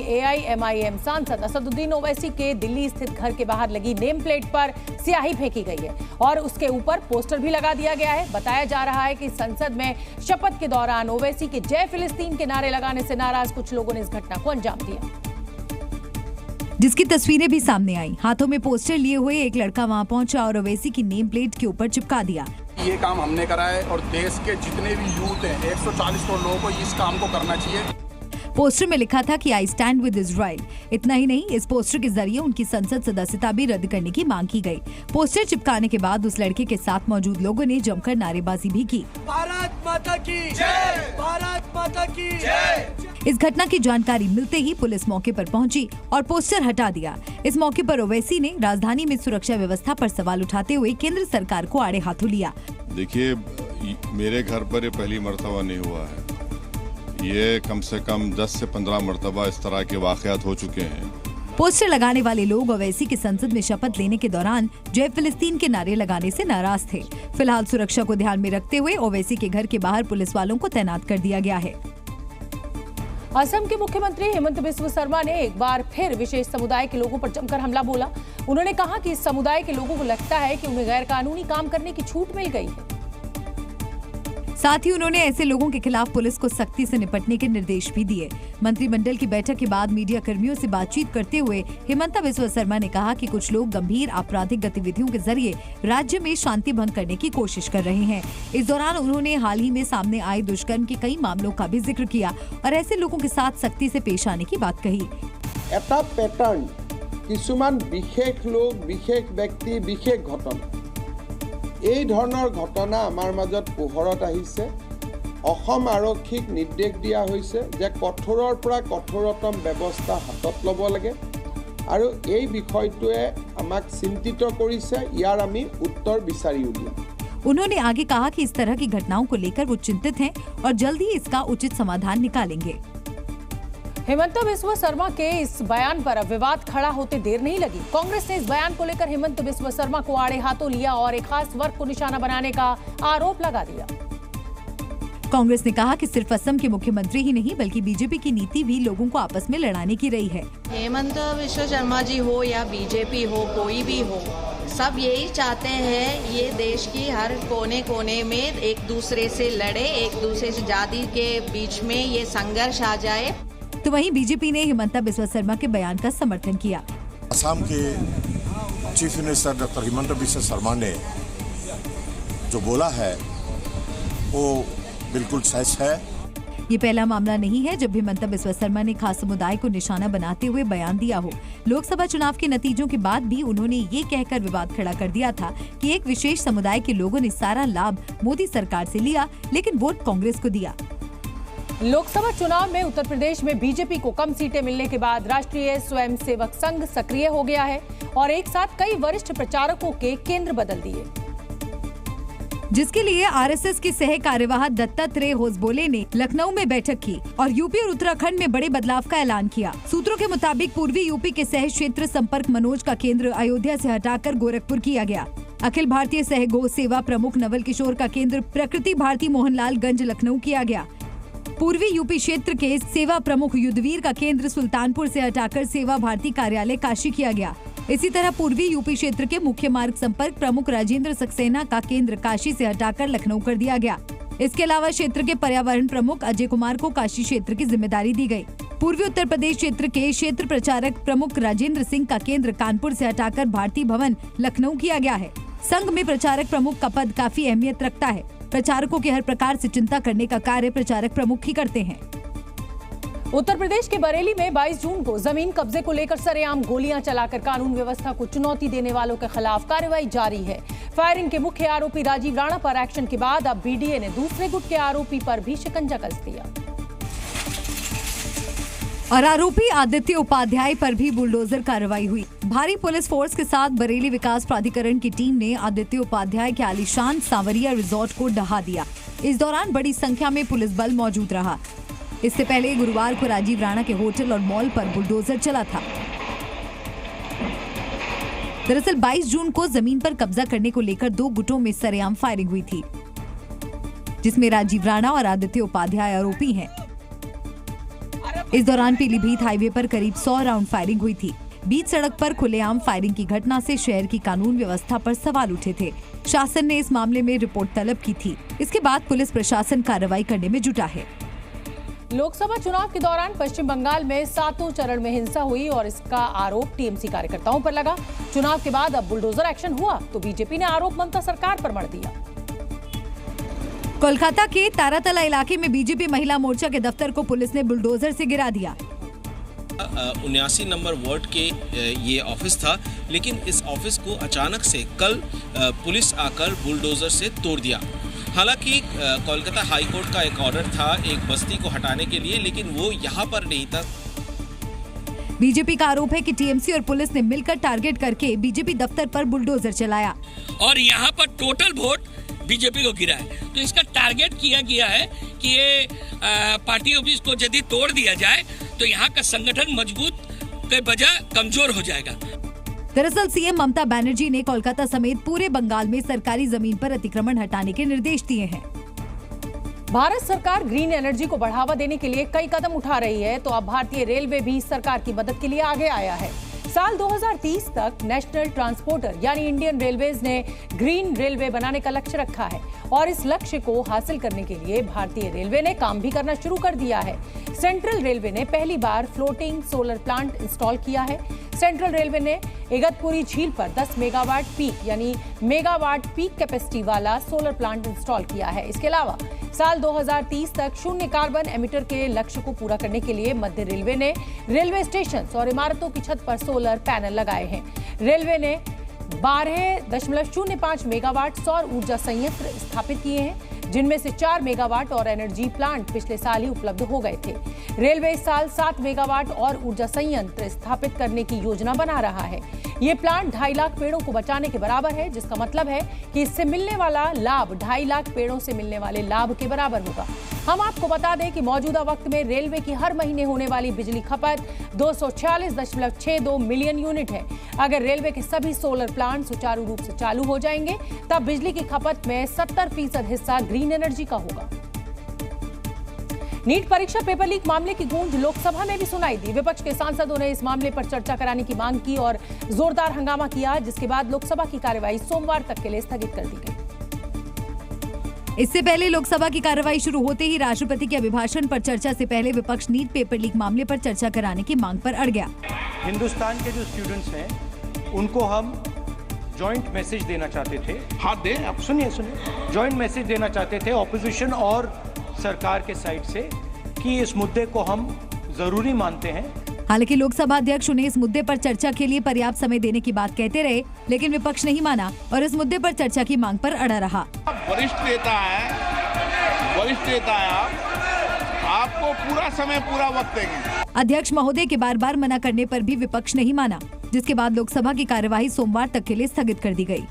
AIMIM सांसद असदुद्दीन ओवैसी के दिल्ली स्थित घर के बाहर लगी नेम प्लेट पर स्याही फेंकी गई है और उसके ऊपर पोस्टर भी लगा दिया गया है। बताया जा रहा है कि संसद में शपथ के दौरान ओवैसी के जय फिलिस्तीन के नारे लगाने से नाराज कुछ लोगों ने इस घटना को अंजाम दिया, जिसकी तस्वीरें भी सामने आई। हाथों में पोस्टर लिए हुए एक लड़का वहां पहुंचा और ओवैसी की नेम प्लेट के ऊपर चिपका दिया। ये काम हमने करा है और देश के जितने भी यूथ हैं 140 करोड़ लोगों को इस काम को करना चाहिए। पोस्टर में लिखा था कि आई स्टैंड विद इजराइल। इतना ही नहीं, इस पोस्टर के जरिए उनकी संसद सदस्यता भी रद्द करने की मांग की गई। पोस्टर चिपकाने के बाद उस लड़के के साथ मौजूद लोगों ने जमकर नारेबाजी भी की। भारत माता की जय, भारत माता की जय। इस घटना की जानकारी मिलते ही पुलिस मौके पर पहुंची और पोस्टर हटा दिया। इस मौके पर ओवैसी ने राजधानी में सुरक्षा व्यवस्था पर सवाल उठाते हुए केंद्र सरकार को आड़े हाथों लिया। देखिए, मेरे घर पर ये पहली मर्तबा नहीं हुआ है, ये कम से कम 10 से 15 मर्तबा इस तरह के वाकयात हो चुके हैं। पोस्टर लगाने वाले लोग ओवैसी के संसद में शपथ लेने के दौरान जय फिलिस्तीन के नारे लगाने से नाराज थे। फिलहाल सुरक्षा को ध्यान में रखते हुए ओवैसी के घर के बाहर पुलिस वालों को तैनात कर दिया गया है। असम के मुख्यमंत्री हेमंत बिस्वा शर्मा ने एक बार फिर विशेष समुदाय के लोगों पर जमकर हमला बोला। उन्होंने कहा कि इस समुदाय के लोगों को लगता है कि उन्हें गैर कानूनी काम करने की छूट मिल गई है। साथ ही उन्होंने ऐसे लोगों के खिलाफ पुलिस को सख्ती से निपटने के निर्देश भी दिए। मंत्रिमंडल की बैठक के बाद मीडिया कर्मियों से बातचीत करते हुए हेमंत बिस्वा शर्मा ने कहा कि कुछ लोग गंभीर आपराधिक गतिविधियों के जरिए राज्य में शांति भंग करने की कोशिश कर रहे हैं। इस दौरान उन्होंने हाल ही में सामने आए दुष्कर्म के कई मामलों का भी जिक्र किया और ऐसे लोगों के साथ सख्ती से पेश आने की बात कही। এটা প্যাটার্ন, কিছুমান বিশেষ লোক, বিশেষ ব্যক্তি, বিশেষ ঘটনা, এই ধৰণৰ ঘটনা আমাৰ মাজত পোহৰত আহিছে। অসম আৰক্ষীক নিৰ্দেশ দিয়া হৈছে যে কঠোৰৰ পৰা কঠোৰতম ব্যৱস্থা হাতত ল'ব লাগে আৰু এই বিষয়টোৱে আমাক চিন্তিত কৰিছে। ইয়াৰ আমি উত্তৰ বিচাৰি উলিয়াম। उन्होंने आगे कहा कि इस तरह की घटनाओं को लेकर वो चिंतित हैं और जल्द ही इसका उचित समाधान निकालेंगे। हेमंत बिस्वा शर्मा के इस बयान पर अब विवाद खड़ा होते देर नहीं लगी। कांग्रेस ने इस बयान को लेकर हेमंत बिस्वा शर्मा को आड़े हाथों लिया और एक खास वर्ग को निशाना बनाने का आरोप लगा दिया। कांग्रेस ने कहा कि सिर्फ असम के मुख्यमंत्री ही नहीं बल्कि बीजेपी की नीति भी लोगों को आपस में लड़ाने की रही है। हेमंत बिस्वा शर्मा जी हो या बीजेपी हो, कोई भी हो, सब यही चाहते हैं ये देश की हर कोने कोने में एक दूसरे से लड़े, एक दूसरे से जाति के बीच में ये संघर्ष आ जाए। तो वहीं बीजेपी ने हेमंत बिस्वा शर्मा के बयान का समर्थन किया। असम के chief minister doctor Hemant Biswa Sharma ने जो बोला है वो बिल्कुल सच है। ये पहला मामला नहीं है जब हेमंत बिस्वा शर्मा ने खास समुदाय को निशाना बनाते हुए बयान दिया हो। लोकसभा चुनाव के नतीजों के बाद भी उन्होंने ये कहकर विवाद खड़ा कर दिया था कि एक विशेष समुदाय के लोगों ने सारा लाभ मोदी सरकार से लिया लेकिन वोट कांग्रेस को दिया। लोकसभा चुनाव में उत्तर प्रदेश में बीजेपी को कम सीटें मिलने के बाद राष्ट्रीय स्वयंसेवक संघ सक्रिय हो गया है और एक साथ कई वरिष्ठ प्रचारकों के केंद्र बदल दिए, जिसके लिए आरएसएस के सह कार्यवाह दत्तात्रेय होसबोले ने लखनऊ में बैठक की और यूपी और उत्तराखंड में बड़े बदलाव का ऐलान किया। सूत्रों के मुताबिक पूर्वी यूपी के सह क्षेत्र संपर्क मनोज का केंद्र अयोध्या से हटाकर गोरखपुर किया गया। अखिल भारतीय सह गो सेवा प्रमुख नवल किशोर का केंद्र प्रकृति भारती मोहनलाल गंज लखनऊ किया गया। पूर्वी यूपी क्षेत्र के सेवा प्रमुख युद्धवीर का केंद्र सुल्तानपुर से हटाकर सेवा भारती कार्यालय काशी किया गया। इसी तरह पूर्वी यूपी क्षेत्र के मुख्य मार्ग संपर्क प्रमुख राजेंद्र सक्सेना का केंद्र काशी से हटाकर लखनऊ कर दिया गया। इसके अलावा क्षेत्र के पर्यावरण प्रमुख अजय कुमार को काशी क्षेत्र की जिम्मेदारी दी गई। पूर्वी उत्तर प्रदेश क्षेत्र के क्षेत्र प्रचारक प्रमुख राजेंद्र सिंह का केंद्र कानपुर से हटाकर भारती भवन लखनऊ किया गया है। संघ में प्रचारक प्रमुख का पद काफी अहमियत रखता है। प्रचारकों के हर प्रकार से चिंता करने का कार्य प्रचारक प्रमुख ही करते हैं। उत्तर प्रदेश के बरेली में 22 जून को जमीन कब्जे को लेकर सरेआम गोलियां चलाकर कानून व्यवस्था को चुनौती देने वालों के खिलाफ कार्रवाई जारी है। फायरिंग के मुख्य आरोपी राजीव राणा पर एक्शन के बाद अब बीडीए ने दूसरे गुट के आरोपी पर भी शिकंजा कस दिया और आरोपी आदित्य उपाध्याय पर भी बुलडोजर कार्रवाई हुई। भारी पुलिस फोर्स के साथ बरेली विकास प्राधिकरण की टीम ने आदित्य उपाध्याय के आलीशान सांवरिया रिजॉर्ट को ढहा दिया। इस दौरान बड़ी संख्या में पुलिस बल मौजूद रहा। इससे पहले गुरुवार को राजीव राणा के होटल और मॉल पर बुलडोजर चला था। दरअसल 22 जून को जमीन पर कब्जा करने को लेकर दो गुटों में सरेआम फायरिंग हुई थी, जिसमें राजीव राणा और आदित्य उपाध्याय आरोपी हैं। इस दौरान पीलीभीत हाईवे पर करीब 100 राउंड फायरिंग हुई थी। बीच सड़क पर खुलेआम फायरिंग की घटना से शहर की कानून व्यवस्था पर सवाल उठे थे। शासन ने इस मामले में रिपोर्ट तलब की थी। इसके बाद पुलिस प्रशासन कार्रवाई करने में जुटा है। लोकसभा चुनाव के दौरान पश्चिम बंगाल में 7 चरण में हिंसा हुई और इसका आरोप टीएमसी कार्यकर्ताओं पर लगा। चुनाव के बाद अब बुलडोजर एक्शन हुआ तो बीजेपी ने आरोप ममता सरकार पर मढ़ दिया। कोलकाता के तारातला इलाके में बीजेपी महिला मोर्चा के दफ्तर को पुलिस ने बुलडोजर से गिरा दिया। 79 नंबर वार्ड के ये ऑफिस था, लेकिन इस ऑफिस को अचानक से कल पुलिस आकर बुलडोजर से तोड़ दिया। हालांकि कोलकाता हाई कोर्ट का एक ऑर्डर था एक बस्ती को हटाने के लिए, लेकिन वो यहाँ पर नहीं था। बीजेपी का आरोप है कि टीएमसी और पुलिस ने मिलकर टारगेट करके बीजेपी दफ्तर पर बुलडोजर चलाया और यहाँ पर टोटल वोट बीजेपी को गिरा है। तो इसका टारगेट किया गया है कि ये पार्टी ऑफिस को यदि तोड़ दिया जाए तो यहाँ का संगठन मजबूत के बजाय कमजोर हो जाएगा। दरअसल सीएम ममता बनर्जी ने कोलकाता समेत पूरे बंगाल में सरकारी जमीन पर अतिक्रमण हटाने के निर्देश दिए हैं। भारत सरकार ग्रीन एनर्जी को बढ़ावा देने के लिए कई कदम उठा रही है, तो अब भारतीय रेलवे भी सरकार की मदद के लिए आगे आया है। साल 2030 तक नेशनल ट्रांसपोर्टर यानी इंडियन रेलवेज ने ग्रीन रेलवे बनाने का लक्ष्य रखा है और इस लक्ष्य को हासिल करने के लिए भारतीय रेलवे ने काम भी करना शुरू कर दिया है। सेंट्रल रेलवे ने पहली बार फ्लोटिंग सोलर प्लांट इंस्टॉल किया है। सेंट्रल रेलवे ने इगतपुरी झील पर 10 मेगावाट पीक यानी मेगावाट पीक कैपेसिटी वाला सोलर प्लांट इंस्टॉल किया है। इसके अलावा साल 2030 तक शून्य कार्बन एमिटर के लक्ष्य को पूरा करने के लिए मध्य रेलवे ने रेलवे स्टेशन और इमारतों की छत पर सोलर पैनल लगाए हैं। रेलवे ने 12.05 मेगावाट सौर ऊर्जा संयंत्र स्थापित किए हैं, जिनमें से 4 मेगावाट और एनर्जी प्लांट पिछले साल ही उपलब्ध हो गए थे। रेलवे इस साल 7 मेगावाट और ऊर्जा संयंत्र स्थापित करने की योजना बना रहा है। ये प्लांट 2.5 लाख पेड़ों को बचाने के बराबर है, जिसका मतलब है कि इससे मिलने वाला लाभ 2.5 लाख पेड़ों से मिलने वाले लाभ के बराबर होगा। हम आपको बता दें कि मौजूदा वक्त में रेलवे की हर महीने होने वाली बिजली खपत 246.62 मिलियन यूनिट है। अगर रेलवे के सभी सोलर प्लांट सुचारू रूप से चालू हो जाएंगे तब बिजली की खपत में 70% हिस्सा ग्रीन एनर्जी का होगा। नीट परीक्षा पेपर लीक मामले की गूंज लोकसभा में भी सुनाई दी। विपक्ष के सांसदों ने इस मामले पर चर्चा कराने की मांग की और जोरदार हंगामा किया, जिसके बाद लोकसभा की कार्यवाही सोमवार तक के लिए स्थगित कर दी गई। इससे पहले लोकसभा की कार्रवाई शुरू होते ही राष्ट्रपति के अभिभाषण पर चर्चा से पहले विपक्ष नीट पेपर लीक मामले पर चर्चा कराने की मांग पर अड़ गया। हिंदुस्तान के जो स्टूडेंट्स हैं उनको हम जॉइंट मैसेज देना चाहते थे। हाँ दें, आप सुनिए। जॉइंट मैसेज देना चाहते थे ऑपोजिशन और सरकार के साइड से कि इस मुद्दे को हम जरूरी मानते हैं। हालांकि लोकसभा अध्यक्ष उन्हें इस मुद्दे पर चर्चा के लिए पर्याप्त समय देने की बात कहते रहे, लेकिन विपक्ष नहीं माना और इस मुद्दे पर चर्चा की मांग पर अड़ा रहा। वरिष्ठ नेता है आपको पूरा समय पूरा वक्त देंगे। अध्यक्ष महोदय के बार बार मना करने पर भी विपक्ष नहीं माना, जिसके बाद लोकसभा की कार्यवाही सोमवार तक के लिए स्थगित कर दी गई।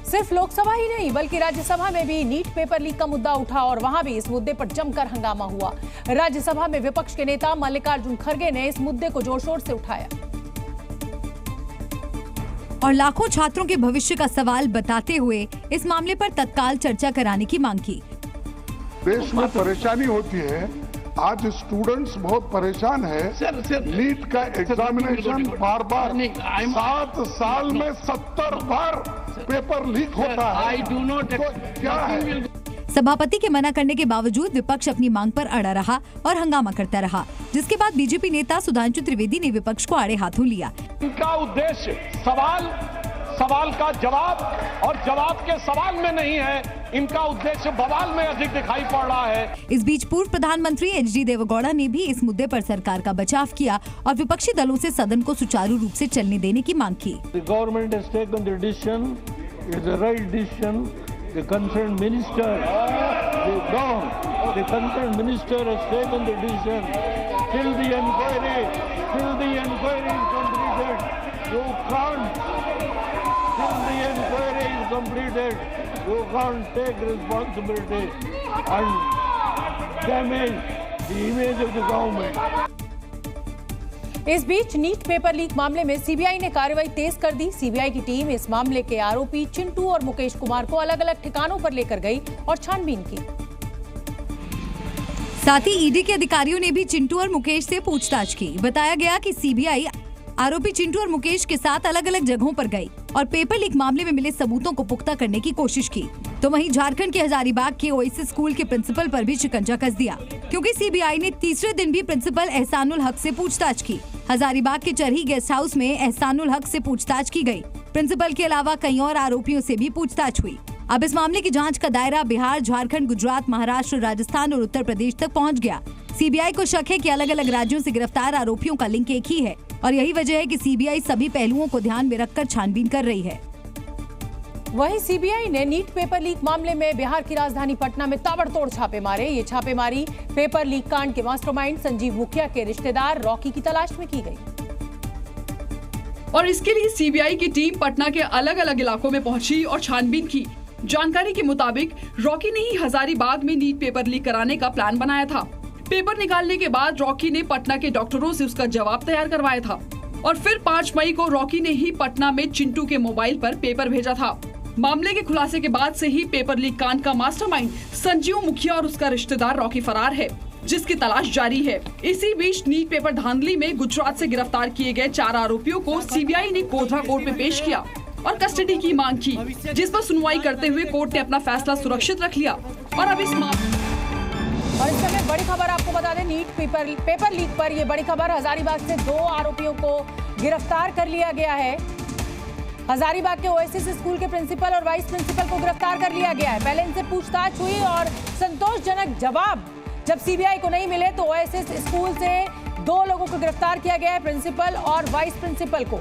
सिर्फ लोकसभा ही नहीं बल्कि राज्यसभा में भी नीट पेपर लीक का मुद्दा उठा और वहां भी इस मुद्दे पर जमकर हंगामा हुआ। राज्यसभा में विपक्ष के नेता मल्लिकार्जुन खड़गे ने इस मुद्दे को जोर शोर से उठाया और लाखों छात्रों के भविष्य का सवाल बताते हुए इस मामले पर तत्काल चर्चा कराने की मांग की। देश में परेशानी होती है, आज स्टूडेंट्स बहुत परेशान है। नीट का एग्जामिनेशन बार 7 साल में 70 बार पेपर लीक होता है। तो क्या है? सभापति के मना करने के बावजूद विपक्ष अपनी मांग पर अड़ा रहा और हंगामा करता रहा, जिसके बाद बीजेपी नेता सुधांशु त्रिवेदी ने विपक्ष को आड़े हाथों लिया। इनका उद्देश्य सवाल का जवाब और जवाब के सवाल में नहीं है, इनका उद्देश्य बवाल में अधिक दिखाई पड़ रहा है। इस बीच पूर्व प्रधानमंत्री एचडी देवेगौड़ा ने भी इस मुद्दे पर सरकार का बचाव किया और विपक्षी दलों से सदन को सुचारू रूप से चलने देने की मांग की। Government has taken the decision, it is the right decision. The concerned minister has taken the decision till the inquiry is completed. You can't. Till the inquiry is completed, you can't take responsibility and damage the image of the government. इस बीच NEET paper leak मामले में CBI ने कार्रवाई तेज कर दी। CBI की team इस मामले के आरोपी चिंटू और मुकेश कुमार को अलग अलग ठिकानों पर लेकर गई और छानबीन की। साथ ही ईडी के अधिकारियों ने भी चिंटू और मुकेश से पूछताछ की। बताया गया कि सीबीआई आरोपी चिंटू और मुकेश के साथ अलग अलग जगहों पर गई और पेपर लीक मामले में मिले सबूतों को पुख्ता करने की कोशिश की। तो वहीं झारखंड के हजारीबाग के ओएसिस स्कूल के प्रिंसिपल पर भी शिकंजा कस दिया, क्योंकि सीबीआई ने तीसरे दिन भी प्रिंसिपल एहसानुल हक से पूछताछ की। हजारीबाग के चरही गेस्ट हाउस में एहसानुल हक से पूछताछ की गई। प्रिंसिपल के अलावा कई और आरोपियों से भी पूछताछ हुई। अब इस मामले की जांच का दायरा बिहार, झारखंड, गुजरात, महाराष्ट्र, राजस्थान और उत्तर प्रदेश तक पहुंच गया। सीबीआई को शक है कि अलग अलग राज्यों से गिरफ्तार आरोपियों का लिंक एक ही है और यही वजह है कि सीबीआई सभी पहलुओं को ध्यान में रखकर छानबीन कर रही है। वहीं सीबीआई ने नीट पेपर लीक मामले में बिहार की राजधानी पटना में ताबड़तोड़ छापे मारे। ये छापेमारी पेपर लीक कांड के मास्टरमाइंड संजीव मुखिया के रिश्तेदार रॉकी की तलाश में की गई और इसके लिए सीबीआई की टीम पटना के अलग अलग इलाकों में पहुंची और छानबीन की। जानकारी के मुताबिक रॉकी ने ही हजारीबाग में नीट पेपर लीक कराने का प्लान बनाया था। पेपर निकालने के बाद रॉकी ने पटना के डॉक्टरों से उसका जवाब तैयार करवाया था और फिर 5 मई को रॉकी ने ही पटना में चिंटू के मोबाइल पर पेपर भेजा था। मामले के खुलासे के बाद से ही पेपर लीक कांड का मास्टरमाइंड संजीव मुखिया और उसका रिश्तेदार रॉकी फरार है, जिसकी तलाश जारी है। इसी बीच नीट पेपर धांधली में गुजरात से गिरफ्तार किए गए 4 आरोपियों को सीबीआई ने गोधरा कोर्ट में पेश किया और कस्टडी की मांग की, जिस पर सुनवाई करते हुए कोर्ट ने अपना फैसला सुरक्षित रख लिया। और अब इस समय बड़ी खबर आपको बता दें, नीट पेपर लीक पर ये बड़ी खबर, हजारीबाग से 2 आरोपियों को गिरफ्तार कर लिया गया है। हजारीबाग के ओएसिस स्कूल के प्रिंसिपल और वाइस प्रिंसिपल को गिरफ्तार कर लिया गया है। पहले इनसे पूछताछ हुई और संतोषजनक जवाब जब सीबीआई को नहीं मिले तो ओएसिस स्कूल से 2 लोगों को गिरफ्तार किया गया है, प्रिंसिपल और वाइस प्रिंसिपल को।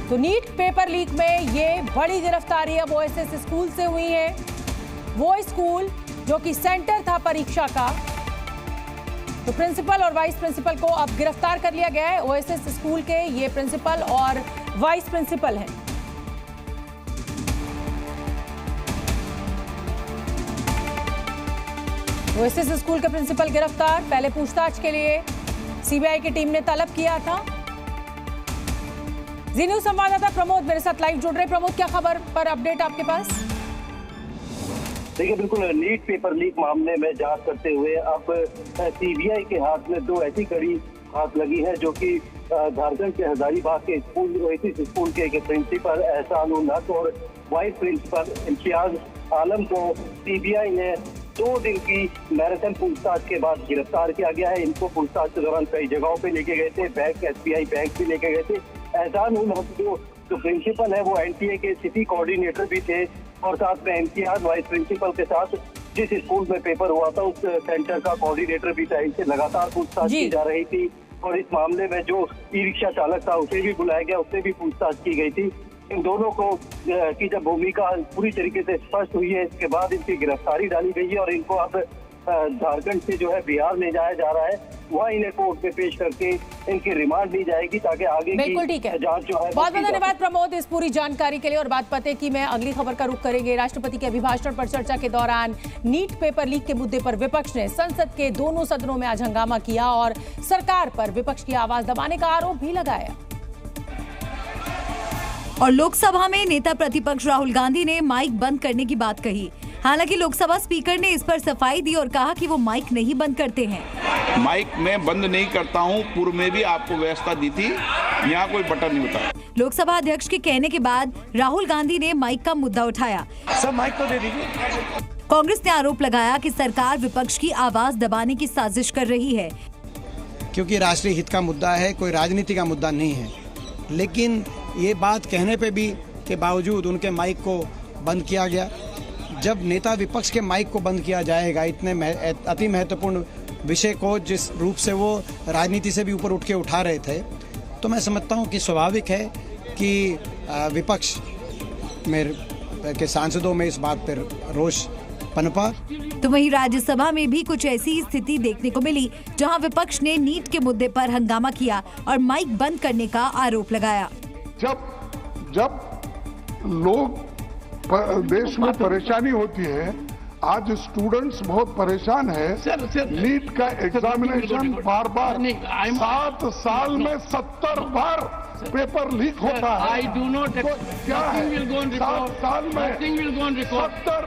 तो नीट पेपर लीक में ये बड़ी गिरफ्तारी अब ओएसिस स्कूल से हुई है। वो स्कूल जो कि सेंटर था परीक्षा का, तो प्रिंसिपल और वाइस प्रिंसिपल को अब गिरफ्तार कर लिया गया है। ओएसिस स्कूल के ये प्रिंसिपल और वाइस प्रिंसिपल हैं। ओएसिस स्कूल के प्रिंसिपल गिरफ्तार, पहले पूछताछ के लिए सीबीआई की टीम ने तलब किया था। जी न्यूज संवाददाता प्रमोद मेरे साथ लाइव जुड़ रहे। प्रमोद, क्या खबर पर अपडेट आपके पास? देखिए, बिल्कुल नीट पेपर लीक मामले में जांच करते हुए अब सीबीआई के हाथ में 2 ऐसी कड़ी हाथ लगी है जो कि झारखंड के हजारीबाग के स्कूल ओएसिस स्कूल के प्रिंसिपल एहसानुल हक और वाइस प्रिंसिपल इम्तियाज आलम को सीबीआई ने 2 दिन की मैराथन पूछताछ के बाद गिरफ्तार किया गया है। इनको पूछताछ के दौरान कई जगहों पे लेके गए थे, बैंक, एसबीआई बैंक भी लेके गए थे। एहसानुल हक जो प्रिंसिपल है वो एनटीए के सिटी कोऑर्डिनेटर भी थे और साथ में इम्तियाज वाइस प्रिंसिपल के साथ जिस स्कूल में पेपर हुआ था उस सेंटर का कोऑर्डिनेटर भी था। इनसे लगातार पूछताछ की जा रही थी और इस मामले में जो ई रिक्शा चालक था उसे भी बुलाया गया, उससे भी पूछताछ की गई थी। इन दोनों को की जब भूमिका पूरी तरीके से स्पष्ट हुई है, इसके बाद इनकी गिरफ्तारी डाली गई है और इनको अब झारखंड से जो है बिहार ले जाया जा रहा है। वहाँ इन्हें कोर्ट में पेश करके इनकी रिमांड ली जाएगी ताकि आगे की जांच जो है। बहुत बहुत धन्यवाद प्रमोद इस पूरी जानकारी के लिए। और बात पते की मैं अगली खबर का रुख करेंगे। राष्ट्रपति के अभिभाषण पर चर्चा के दौरान नीट पेपर लीक के मुद्दे पर विपक्ष ने संसद के दोनों सदनों में आज हंगामा किया और सरकार पर विपक्ष की आवाज दबाने का आरोप भी लगाया। और लोकसभा में नेता प्रतिपक्ष राहुल गांधी ने माइक बंद करने की बात कही। हालांकि लोकसभा स्पीकर ने इस पर सफाई दी और कहा कि वो माइक नहीं बंद करते हैं। माइक मैं बंद नहीं करता हूं, पूर्व में भी आपको व्यवस्था दी थी, यहाँ कोई बटन नहीं होता। लोकसभा अध्यक्ष के कहने के बाद राहुल गांधी ने माइक का मुद्दा उठाया। सर माइक तो दे दीजिए। कांग्रेस ने आरोप लगाया कि सरकार विपक्ष की आवाज दबाने की साजिश कर रही है, क्योंकि राष्ट्रीय हित का मुद्दा है, कोई राजनीति का मुद्दा नहीं है। लेकिन ये बात कहने पे भी के बावजूद उनके माइक को बंद किया गया। जब नेता विपक्ष के माइक को बंद किया जाएगा इतने अति महत्वपूर्ण विषय को, जिस रूप से वो राजनीति से भी ऊपर उठ के उठा रहे थे, तो मैं समझता हूँ कि स्वाभाविक है कि विपक्ष में के सांसदों में इस बात पर रोष पनपा। तो वहीं राज्यसभा में भी कुछ ऐसी स्थिति देखने को मिली जहां विपक्ष ने नीट के मुद्दे पर हंगामा किया और माइक बंद करने का आरोप लगाया। जब लोग देश में परेशानी होती है, आज स्टूडेंट्स बहुत परेशान है। नीट का एग्जामिनेशन बार 7 साल में 70 बार पेपर लीक होता है। आई डू नॉट क्या है 7 साल में 70?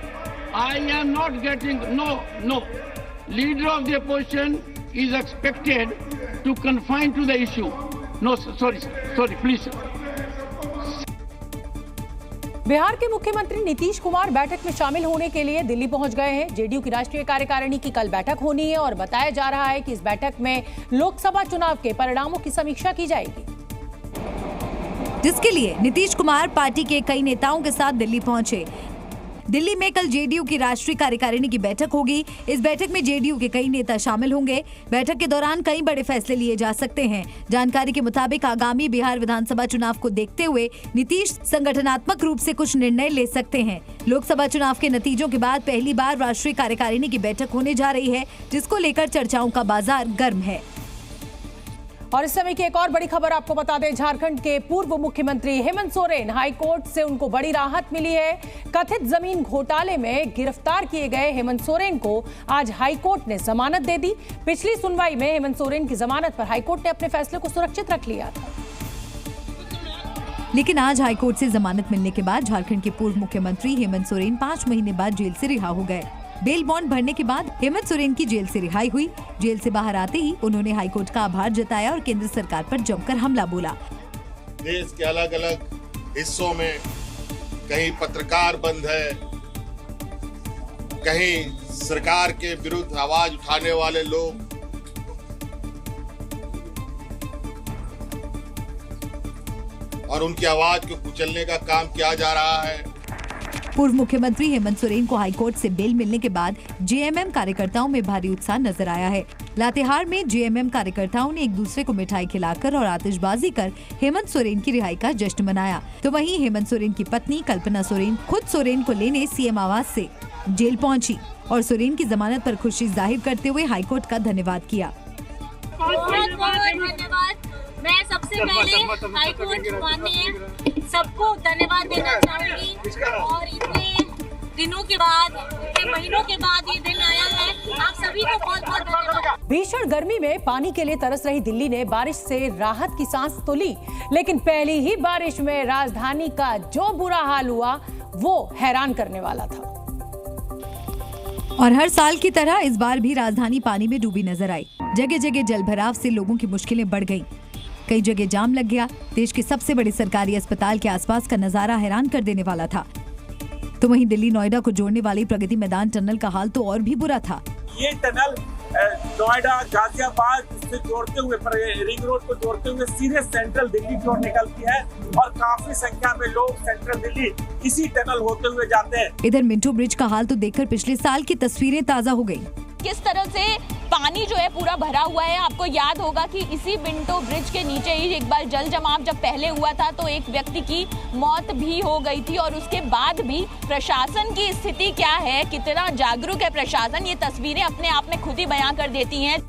I am not getting no. leader of the opposition is expected to confine to the issue. No, sorry, please. Bihar के मुख्यमंत्री नीतीश कुमार बैठक में शामिल होने के लिए दिल्ली पहुंच गए हैं। जेडीयू की राष्ट्रीय कार्यकारिणी की कल बैठक होनी है और बताया जा रहा है कि इस बैठक में लोकसभा चुनाव के परिणामों की समीक्षा की जाएगी, जिसके लिए नीतीश कुमार पार्टी के कई नेताओं के साथ दिल्ली पहुंचे। दिल्ली में कल जेडीयू की राष्ट्रीय कार्यकारिणी की बैठक होगी। इस बैठक में जेडीयू के कई नेता शामिल होंगे। बैठक के दौरान कई बड़े फैसले लिए जा सकते हैं। जानकारी के मुताबिक आगामी बिहार विधानसभा चुनाव को देखते हुए नीतीश संगठनात्मक रूप से कुछ निर्णय ले सकते हैं। लोकसभा चुनाव के नतीजों के बाद पहली बार राष्ट्रीय कार्यकारिणी की बैठक होने जा रही है, जिसको लेकर चर्चाओं का बाजार गर्म है। और इस समय की एक और बड़ी खबर आपको बता दें, झारखंड के पूर्व मुख्यमंत्री हेमंत सोरेन, हाईकोर्ट से उनको बड़ी राहत मिली है। कथित जमीन घोटाले में गिरफ्तार किए गए हेमंत सोरेन को आज हाईकोर्ट ने जमानत दे दी। पिछली सुनवाई में हेमंत सोरेन की जमानत पर हाईकोर्ट ने अपने फैसले को सुरक्षित रख लिया था, लेकिन आज हाईकोर्ट से जमानत मिलने के बाद झारखंड के पूर्व मुख्यमंत्री हेमंत सोरेन 5 महीने बाद जेल से रिहा हो गए। बेल बॉन्ड भरने के बाद हेमंत सोरेन की जेल से रिहाई हुई। जेल से बाहर आते ही उन्होंने हाईकोर्ट का आभार जताया और केंद्र सरकार पर जमकर हमला बोला। देश के अलग अलग हिस्सों में कहीं पत्रकार बंद है, कहीं सरकार के विरुद्ध आवाज उठाने वाले लोग, और उनकी आवाज को कुचलने का काम किया जा रहा है। पूर्व मुख्यमंत्री हेमंत सोरेन को हाईकोर्ट से बेल मिलने के बाद जेएमएम कार्यकर्ताओं में भारी उत्साह नजर आया है। लातेहार में जेएमएम कार्यकर्ताओं ने एक दूसरे को मिठाई खिलाकर और आतिशबाजी कर हेमंत सोरेन की रिहाई का जश्न मनाया। तो वहीं हेमंत सोरेन की पत्नी कल्पना सोरेन खुद सोरेन को लेने सीएम आवास से जेल पहुंची और सोरेन की जमानत पर खुशी जाहिर करते हुए हाईकोर्ट का धन्यवाद किया। मैं सबसे पहले हाईकोर्ट माननीय सबको धन्यवाद देना चाहूंगी और इतने दिनों के बाद, इतने महीनों के बाद ये दिन आया है। आप सभी को बहुत बहुत धन्यवाद। भीषण गर्मी में पानी के लिए तरस रही दिल्ली ने बारिश से राहत की सांस तो ली, लेकिन पहली ही बारिश में राजधानी का जो बुरा हाल हुआ वो हैरान करने वाला था। और हर साल की तरह इस बार भी राजधानी पानी में डूबी नजर आई। जगह जगह जलभराव से लोगों की मुश्किलें बढ़ गईं। कई जगह जाम लग गया। देश के सबसे बड़े सरकारी अस्पताल के आसपास का नजारा हैरान कर देने वाला था। तो वहीं दिल्ली नोएडा को जोड़ने वाली प्रगति मैदान टनल का हाल तो और भी बुरा था। ये टनल नोएडा गाजियाबाद से जोड़ते हुए, रिंग रोड को जोड़ते हुए सीधे सेंट्रल दिल्ली की ओर निकलती है और काफी संख्या में लोग सेंट्रल दिल्ली इसी टनल होते हुए जाते हैं। इधर मिंटो ब्रिज का हाल तो देखकर पिछले साल की तस्वीरें ताजा हो गयी। किस तरह से पानी जो है पूरा भरा हुआ है। आपको याद होगा कि इसी मिंटो ब्रिज के नीचे ही एक बार जल जमाव जब पहले हुआ था तो एक व्यक्ति की मौत भी हो गई थी और उसके बाद भी प्रशासन की स्थिति क्या है, कितना जागरूक है प्रशासन, ये तस्वीरें अपने आप में खुद ही बयां कर देती हैं।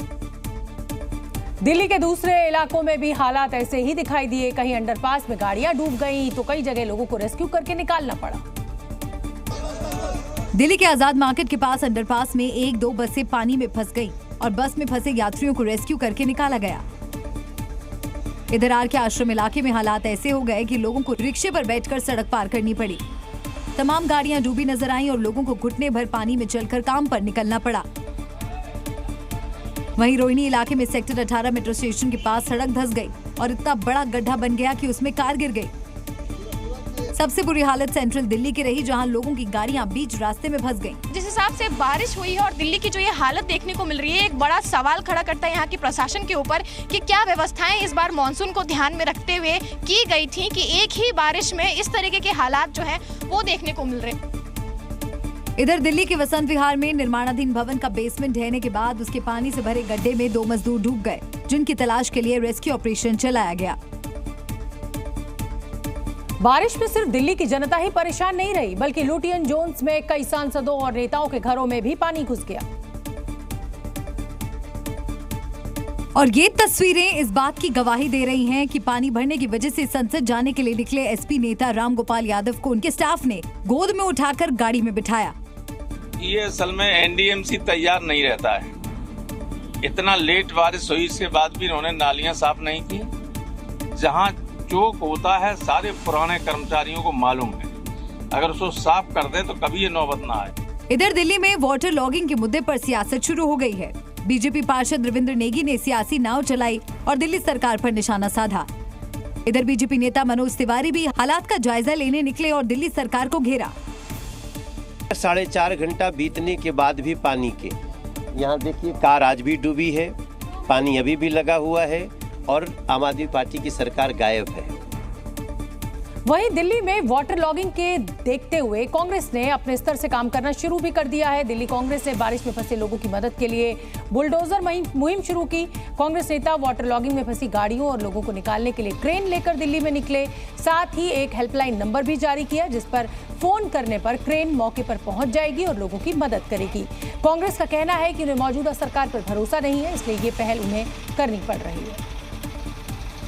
दिल्ली के दूसरे इलाकों में भी हालात ऐसे ही दिखाई दिए। कहीं अंडरपास में गाड़ियां डूब गईं तो कई जगह लोगों को रेस्क्यू करके निकालना पड़ा। दिल्ली के आजाद मार्केट के पास अंडरपास में 1-2 बसें पानी में फंस गईं और बस में फंसे यात्रियों को रेस्क्यू करके निकाला गया। इधर आर के आश्रम इलाके में हालात ऐसे हो गए कि लोगों को रिक्शे पर बैठकर सड़क पार करनी पड़ी। तमाम गाड़ियां डूबी नजर आईं और लोगों को घुटने भर पानी में चलकर काम पर निकलना पड़ा। वहीं रोहिणी इलाके में सेक्टर 18 मेट्रो स्टेशन के पास सड़क धंस गई और इतना बड़ा गड्ढा बन गया कि उसमें कार गिर गई। सबसे बुरी हालत सेंट्रल दिल्ली की रही, जहां लोगों की गाड़ियां बीच रास्ते में फंस गईं। जिस हिसाब से बारिश हुई है और दिल्ली की जो ये हालत देखने को मिल रही है, एक बड़ा सवाल खड़ा करता है यहाँ की प्रशासन के ऊपर कि क्या व्यवस्थाएं इस बार मानसून को ध्यान में रखते हुए की गई थी कि एक ही बारिश में इस तरीके के हालात जो है वो देखने को मिल रहे हैं। इधर दिल्ली के वसंत विहार में निर्माणाधीन भवन का बेसमेंट ढहने के बाद उसके पानी से भरे गड्ढे में 2 मजदूर डूब गए, जिनकी तलाश के लिए रेस्क्यू ऑपरेशन चलाया गया। बारिश में सिर्फ दिल्ली की जनता ही परेशान नहीं रही, बल्कि लुटियन जोन्स में कई सांसदों और नेताओं के घरों में भी पानी घुस गया। और ये तस्वीरें इस बात की गवाही दे रही हैं कि पानी भरने की वजह से संसद जाने के लिए निकले एसपी नेता राम गोपाल यादव को उनके स्टाफ ने गोद में उठाकर गाड़ी में बिठाया। ये असल में एनडीएमसी तैयार नहीं रहता है। इतना लेट बारिश हुई, इसके बाद भी इन्होंने नालियां साफ नहीं की। जहां चौक होता है सारे पुराने कर्मचारियों को मालूम है, अगर उसको साफ कर दे तो कभी ये नौबत ना आए। इधर दिल्ली में वाटर लॉगिंग के मुद्दे पर सियासत शुरू हो गई है। बीजेपी पार्षद रविंद्र नेगी ने सियासी नाव चलाई और दिल्ली सरकार पर निशाना साधा। इधर बीजेपी नेता मनोज तिवारी भी हालात का जायजा लेने निकले और दिल्ली सरकार को घेरा। 4.5 घंटा बीतने के बाद भी पानी के यहाँ देखिए, कार आज भी डूबी है, पानी अभी भी लगा हुआ है और आम आदमी पार्टी की सरकार गायब है। वहीं दिल्ली में वाटर लॉगिंग के देखते हुए कांग्रेस ने अपने स्तर से काम करना शुरू भी कर दिया है। दिल्ली कांग्रेस ने बारिश में फंसे लोगों की मदद के लिए बुलडोजर मुहिम शुरू की। कांग्रेस नेता वाटर लॉगिंग में फंसी गाड़ियों और लोगों को निकालने के लिए क्रेन लेकर दिल्ली में निकले। साथ ही एक हेल्पलाइन नंबर भी जारी किया, जिस पर फोन करने पर क्रेन मौके पर पहुंच जाएगी और लोगों की मदद करेगी। कांग्रेस का कहना है कि उन्हें मौजूदा सरकार पर भरोसा नहीं है, इसलिए ये पहल उन्हें करनी पड़ रही है।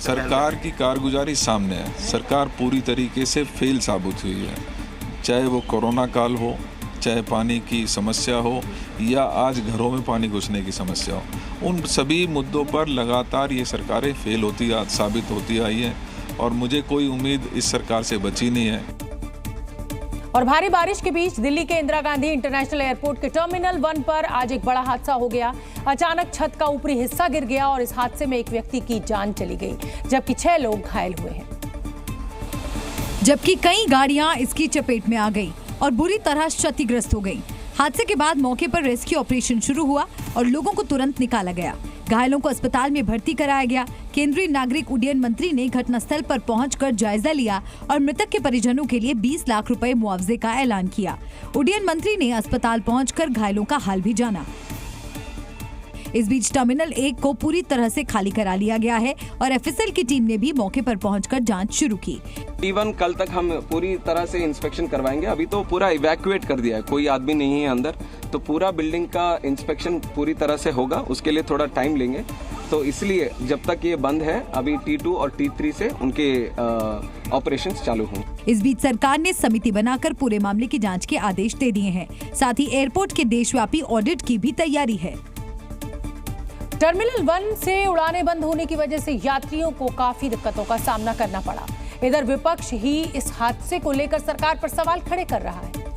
सरकार की कारगुजारी सामने है। सरकार पूरी तरीके से फेल साबित हुई है, चाहे वो कोरोना काल हो, चाहे पानी की समस्या हो या आज घरों में पानी घुसने की समस्या हो। उन सभी मुद्दों पर लगातार ये सरकारें फेल होती साबित होती आई हैं और मुझे कोई उम्मीद इस सरकार से बची नहीं है। और भारी बारिश के बीच दिल्ली के इंदिरा गांधी इंटरनेशनल एयरपोर्ट के टर्मिनल 1 पर आज एक बड़ा हादसा हो गया। अचानक छत का ऊपरी हिस्सा गिर गया और इस हादसे में एक व्यक्ति की जान चली गई, जबकि 6 लोग घायल हुए हैं। जबकि कई गाड़ियां इसकी चपेट में आ गई और बुरी तरह क्षतिग्रस्त हो गई। हादसे के बाद मौके पर रेस्क्यू ऑपरेशन शुरू हुआ और लोगों को तुरंत निकाला गया। घायलों को अस्पताल में भर्ती कराया गया। केंद्रीय नागरिक उड्डयन मंत्री ने घटनास्थल पर पहुंचकर जायजा लिया और मृतक के परिजनों के लिए 20 लाख रुपए मुआवजे का ऐलान किया। उड्डयन मंत्री ने अस्पताल पहुंचकर घायलों का हाल भी जाना। इस बीच टर्मिनल 1 को पूरी तरह से खाली करा लिया गया है और एफएसएल की टीम ने भी मौके पर पहुंचकर जांच शुरू की। इवन कल तक हम पूरी तरह से इंस्पेक्शन करवाएंगे। अभी तो पूरा इवैक्यूएट कर दिया है, कोई आदमी नहीं है अंदर, तो पूरा बिल्डिंग का इंस्पेक्शन पूरी तरह से होगा। उसके लिए थोड़ा टाइम लेंगे, तो इसलिए जब तक ये बंद है अभी T2 और T3 से उनके ऑपरेशंस चालू हों। इस बीच सरकार ने समिति बनाकर पूरे मामले की जांच के आदेश दे दिए हैं। साथ ही एयरपोर्ट के देशव्यापी ऑडिट की भी तैयारी है। टर्मिनल 1 से उड़ानें बंद होने की वजह से यात्रियों को काफी दिक्कतों का सामना करना पड़ा। इधर विपक्ष ही इस हादसे को लेकर सरकार पर सवाल खड़े कर रहा है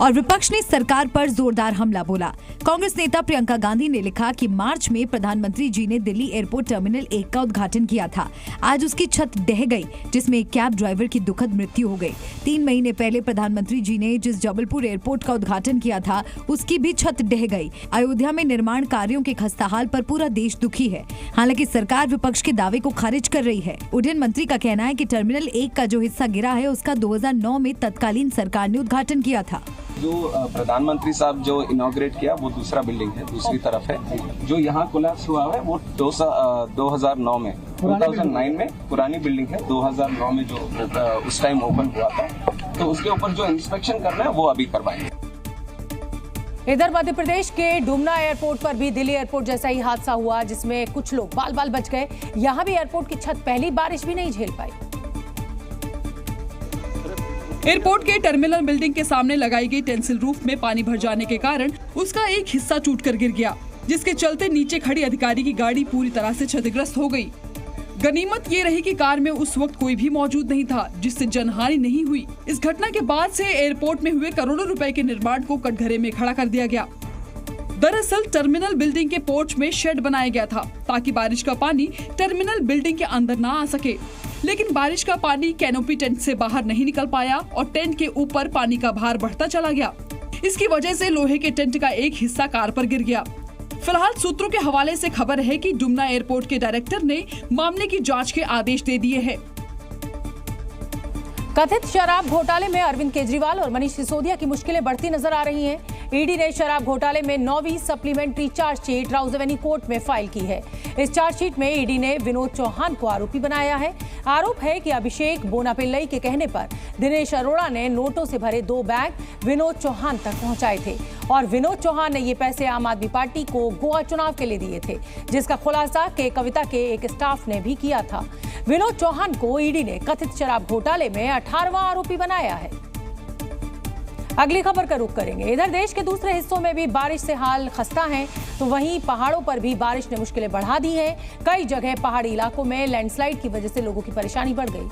और विपक्ष ने सरकार पर जोरदार हमला बोला। कांग्रेस नेता प्रियंका गांधी ने लिखा कि मार्च में प्रधानमंत्री जी ने दिल्ली एयरपोर्ट टर्मिनल 1 का उद्घाटन किया था। आज उसकी छत ढह गई, जिसमें एक कैब ड्राइवर की दुखद मृत्यु हो गई। 3 महीने पहले प्रधानमंत्री जी ने जिस जबलपुर एयरपोर्ट का उद्घाटन किया था, उसकी भी छत ढह गई। अयोध्या में निर्माण कार्यों के खस्ताहाल पर पूरा देश दुखी है। हालांकि सरकार विपक्ष के दावे को खारिज कर रही है। उड्डयन मंत्री का कहना है कि टर्मिनल 1 का जो हिस्सा गिरा है, उसका 2009 में तत्कालीन सरकार ने उद्घाटन किया था। जो प्रधानमंत्री साहब जो इनॉग्रेट किया वो दूसरा बिल्डिंग है, दूसरी तरफ है। जो यहाँ कोलैप्स हुआ है वो 2009 में 2009 में पुरानी बिल्डिंग है। 2009 में जो उस टाइम ओपन हुआ था, तो उसके ऊपर जो इंस्पेक्शन करना है वो अभी करवाएंगे। इधर मध्य प्रदेश के डुमना एयरपोर्ट पर भी दिल्ली एयरपोर्ट जैसा ही हादसा हुआ, जिसमें कुछ लोग बाल बाल बच गए। यहाँ भी एयरपोर्ट की छत पहली बारिश भी नहीं झेल पाई। एयरपोर्ट के टर्मिनल बिल्डिंग के सामने लगाई गई टेंसिल रूफ में पानी भर जाने के कारण उसका एक हिस्सा टूटकर गिर गया, जिसके चलते नीचे खड़ी अधिकारी की गाड़ी पूरी तरह से क्षतिग्रस्त हो गई। गनीमत ये रही कि कार में उस वक्त कोई भी मौजूद नहीं था, जिससे जनहानि नहीं हुई। इस घटना के बाद से एयरपोर्ट में हुए करोड़ों रुपए के निर्माण को कटघरे में खड़ा कर दिया गया। दरअसल टर्मिनल बिल्डिंग के पोर्च में शेड बनाया गया था, ताकि बारिश का पानी टर्मिनल बिल्डिंग के अंदर ना आ सके। लेकिन बारिश का पानी कैनोपी टेंट से बाहर नहीं निकल पाया और टेंट के ऊपर पानी का भार बढ़ता चला गया। इसकी वजह से लोहे के टेंट का एक हिस्सा कार पर गिर गया। फिलहाल सूत्रों के हवाले से खबर है कि डुमना एयरपोर्ट के डायरेक्टर ने मामले की जांच के आदेश दे दिए हैं। कथित शराब घोटाले में अरविंद केजरीवाल और मनीष सिसोदिया की मुश्किलें बढ़ती नजर आ रही हैं। ईडी ने शराब घोटाले में 9वीं supplementary chargesheet Rouse Avenue court में फाइल की है। इस चार्जशीट में ईडी ने विनोद चौहान को आरोपी बनाया है। आरोप है कि अभिषेक बोनापिल्लई के कहने पर दिनेश अरोड़ा ने नोटों से भरे 2 बैग विनोद चौहान तक पहुंचाए थे और विनोद चौहान ने ये पैसे आम आदमी पार्टी को गोवा चुनाव के लिए दिए थे, जिसका खुलासा के कविता के एक स्टाफ ने भी किया था। विनोद चौहान को ईडी ने कथित शराब घोटाले में 18वां आरोपी बनाया है। अगली खबर का रुख करेंगे। इधर देश के दूसरे हिस्सों में भी बारिश से हाल खस्ता है, तो वहीं पहाड़ों पर भी बारिश ने मुश्किलें बढ़ा दी हैं। कई जगह पहाड़ी इलाकों में लैंडस्लाइड की वजह से लोगों की परेशानी बढ़ गई।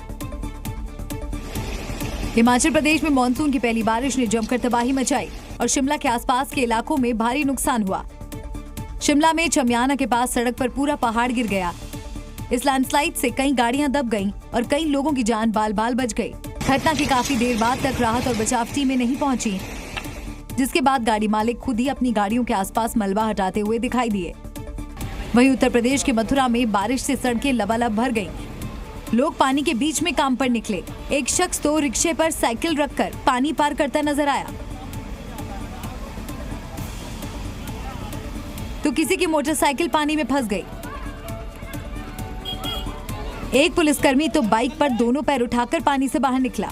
हिमाचल प्रदेश में मानसून की पहली बारिश ने जमकर तबाही मचाई। और शिमला के आसपास के इलाकों में भारी नुकसान हुआ। शिमला में चमियाना के पास सड़क पर पूरा पहाड़ गिर गया। इस लैंडस्लाइड से कई गाड़ियां दब गईं और कई लोगों की जान बाल बाल बच गई। घटना की काफी देर बाद तक राहत और बचाव टीमें नहीं पहुंची, जिसके बाद गाड़ी मालिक खुद ही अपनी गाड़ियों के आसपास मलबा हटाते हुए दिखाई दिए। वहीं उत्तर प्रदेश के मथुरा में बारिश से सड़कें लबालब भर गईं। लोग पानी के बीच में काम पर निकले। एक शख्स तो रिक्शे पर साइकिल रखकर पानी पार करता नजर आया, तो किसी की मोटरसाइकिल पानी में फंस गई। एक पुलिसकर्मी तो बाइक पर दोनों पैर उठाकर पानी से बाहर निकला।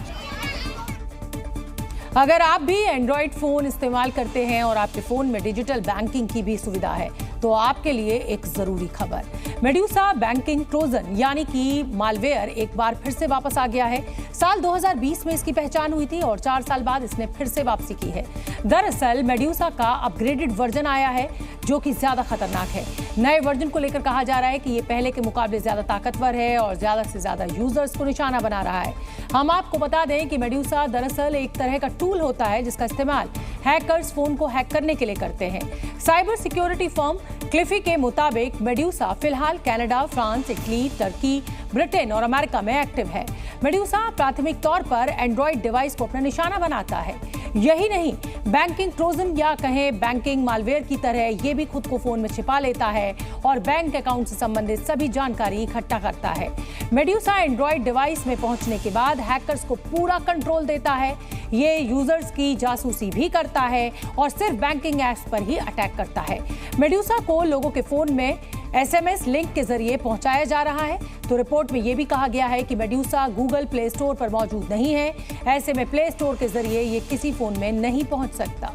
अगर आप भी एंड्रॉइड फोन इस्तेमाल करते हैं और आपके फोन में डिजिटल बैंकिंग की भी सुविधा है, तो आपके लिए एक जरूरी खबर। मेड्यूसा बैंकिंग ट्रोजन यानी कि मालवेयर एक बार फिर से वापस आ गया है। साल 2020 में इसकी पहचान हुई थी और 4 साल बाद इसने फिर से वापसी की है। दरअसल मेड्यूसा का अपग्रेडेड वर्जन आया है जो कि ज्यादा खतरनाक है। नए वर्जन को लेकर कहा जा रहा है कि ये पहले के मुकाबले ज्यादा ताकतवर है और ज्यादा से ज्यादा यूजर्स को निशाना बना रहा है। हम आपको बता दें कि मेड्यूसा दरअसल एक तरह का टूल होता है जिसका इस्तेमाल हैकर्स फोन को हैक करने के लिए करते हैं। साइबर सिक्योरिटी फर्म क्लिफी के मुताबिक मेड्यूसा फिलहाल Canada, France, Italy, Turkey, Britain और अमेरिका में एक्टिव है। मेड्यूसा प्राथमिक तौर पर एंड्रॉइड डिवाइस को अपना निशाना बनाता है। यही नहीं, बैंकिंग ट्रोजन या कहें बैंकिंग मालवेयर की तरह ये भी खुद को फोन में छिपा लेता है और बैंक अकाउंट से संबंधित सभी जानकारी इकट्ठा करता है। मेड्यूसा एंड्रॉइड डिवाइस में पहुंचने के बाद हैकर्स को पूरा कंट्रोल देता है। ये यूजर्स की जासूसी भी करता है और सिर्फ बैंकिंग एप्स पर ही अटैक करता है। मेड्यूसा को लोगों के फोन में SMS लिंक के जरिए पहुंचाया जा रहा है। तो रिपोर्ट में यह भी कहा गया है कि मेड्यूसा गूगल प्ले स्टोर पर मौजूद नहीं है। ऐसे में प्ले स्टोर के जरिए ये किसी फोन में नहीं पहुंच सकता।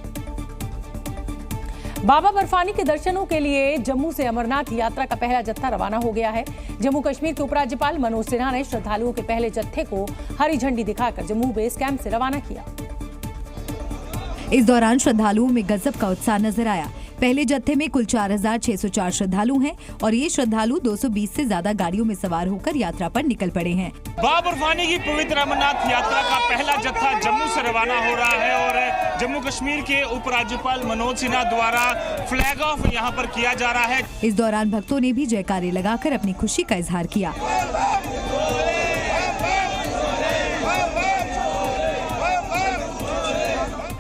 बाबा बर्फानी के दर्शनों के लिए जम्मू से अमरनाथ यात्रा का पहला जत्था रवाना हो गया है। जम्मू कश्मीर के उपराज्यपाल मनोज सिन्हा ने श्रद्धालुओं के पहले जत्थे को हरी झंडी दिखाकर जम्मू बेस कैंप से रवाना किया। इस दौरान श्रद्धालुओं में गजब का उत्साह नजर आया। पहले जत्थे में कुल 4,604 श्रद्धालु हैं और ये श्रद्धालु 220 से ज्यादा गाड़ियों में सवार होकर यात्रा पर निकल पड़े हैं। बाबा बर्फानी की पवित्र अमरनाथ यात्रा का पहला जत्था जम्मू से रवाना हो रहा है और जम्मू कश्मीर के उपराज्यपाल मनोज सिन्हा द्वारा फ्लैग ऑफ यहाँ पर किया जा रहा है। इस दौरान भक्तों ने भी जयकारे लगाकर अपनी खुशी का इजहार किया।